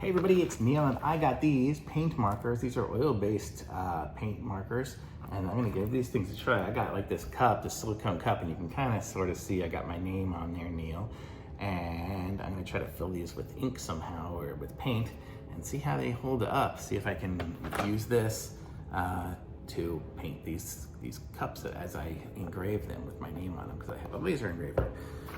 Hey everybody, it's Neil and I got these paint markers. These are oil-based paint markers, and I'm gonna give these things a try. I got like this cup, this silicone cup, and you can kind of sort of see I got my name on there, Neil. And I'm gonna try to fill these with ink somehow or with paint and see how they hold up. See if I can use this to paint these cups as I engrave them with my name on them, because I have a laser engraver.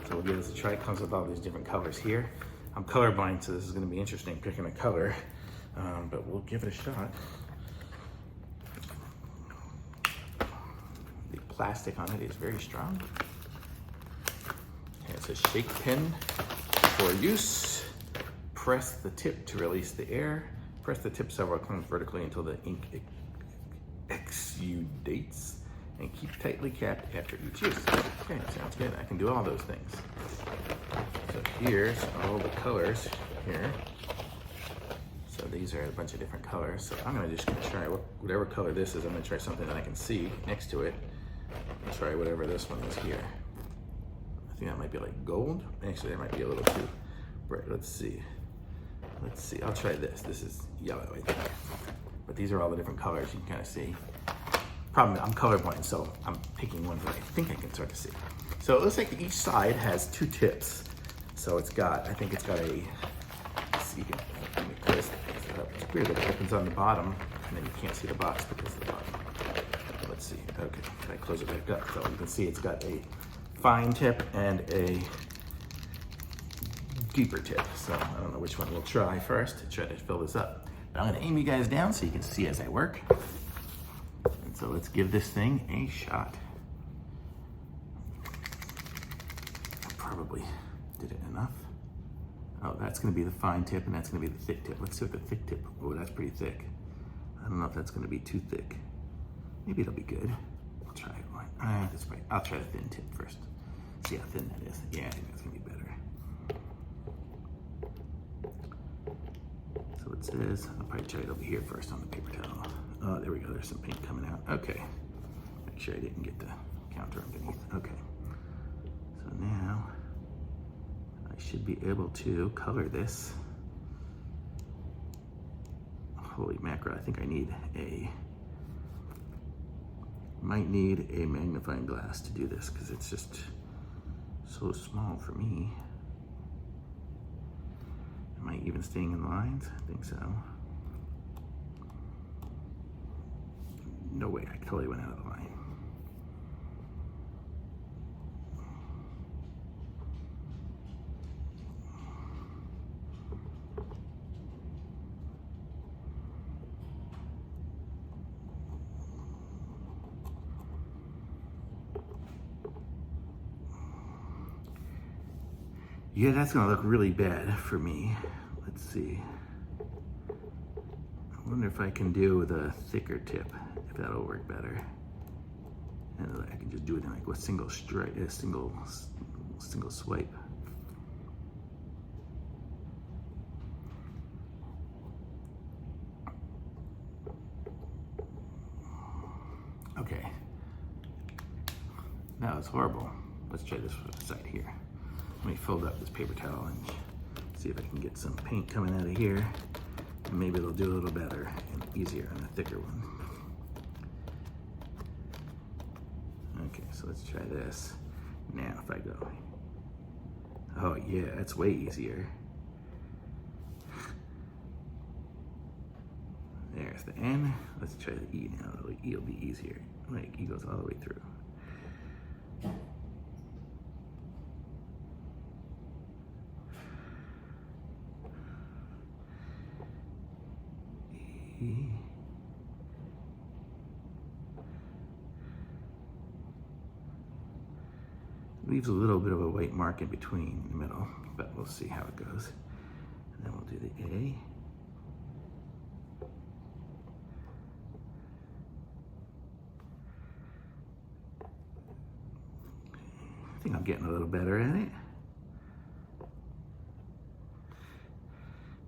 So we'll give this a try. It comes with all these different colors here. I'm colorblind, so this is going to be interesting picking a color, but we'll give it a shot. The plastic on it is very strong. And it's a shake pen for use. Press the tip to release the air. Press the tip several times vertically until the ink exudates, and keep tightly capped after each use. Okay, sounds good. I can do all those things. So here's all the colors here. So these are a bunch of different colors. So I'm just gonna try whatever color this is. I'm gonna try something that I can see next to it. I'll try whatever this one is here. I think that might be like gold. Actually, that might be a little too bright. Let's see. I'll try this. This is yellow, I think. But these are all the different colors you can kind of see. Problem, I'm colorblind, so I'm picking one that I think I can sort of see. So it looks like each side has two tips. So it's got, I think it's got a, let's see, let me close this up. It's weird that it opens on the bottom and then you can't see the box because of the bottom. Let's see, okay, can I close it back up? So you can see it's got a fine tip and a deeper tip. So I don't know which one we'll try first to try to fill this up. But I'm gonna aim you guys down so you can see as I work. And so let's give this thing a shot. I probably did it enough. Oh, that's gonna be the fine tip and that's gonna be the thick tip. Let's see what the thick tip, oh, that's pretty thick. I don't know if that's gonna be too thick. Maybe it'll be good. I'll try it. That's right, I'll try the thin tip first. See how thin that is. Yeah, I think that's gonna be better. So it says, I'll probably try it over here first on the paper towel. Oh, there we go, there's some paint coming out. Okay, make sure I didn't get the counter underneath. Okay, so now I should be able to color this. Holy mackerel, I think I might need a magnifying glass to do this because it's just so small for me. Am I even staying in the lines? I think so. No way, I totally went out of the line. Yeah, that's gonna look really bad for me. Let's see. I wonder if I can do the thicker tip, if that'll work better. And I can just do it in like a single strike, a single swipe. Okay. That was horrible. Let's try this for the side here. Let me fold up this paper towel and see if I can get some paint coming out of here. And maybe it'll do a little better and easier on the thicker one. Okay, so let's try this. Now if I go, oh yeah, that's way easier. There's the N. Let's try the E now. The E will be easier. Like E goes all the way through. Leaves a little bit of a white mark in between, in the middle, but we'll see how it goes. And then we'll do the A. I think I'm getting a little better at it.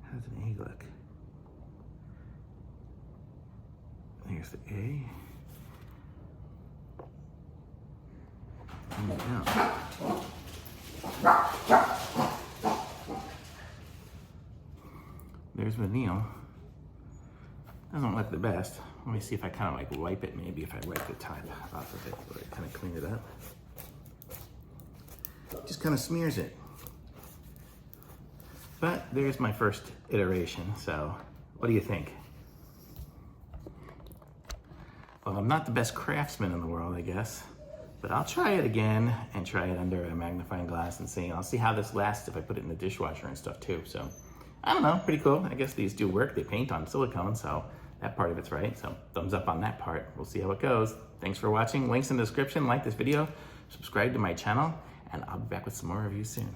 How's an A look? Here's the A. There's There's my Neil. Doesn't look the best. Let me see if I kind of like wipe it, maybe if I wipe the top off of it, or kind of clean it up. Just kind of smears it. But there's my first iteration, so what do you think? Well, I'm not the best craftsman in the world, I guess, but I'll try it again and try it under a magnifying glass and see. I'll see how this lasts if I put it in the dishwasher and stuff too. So I don't know, pretty cool. I guess these do work. They paint on silicone, so that part of it's right. So thumbs up on that part. We'll see how it goes. Thanks for watching. Links in the description. Like this video, subscribe to my channel, and I'll be back with some more reviews soon.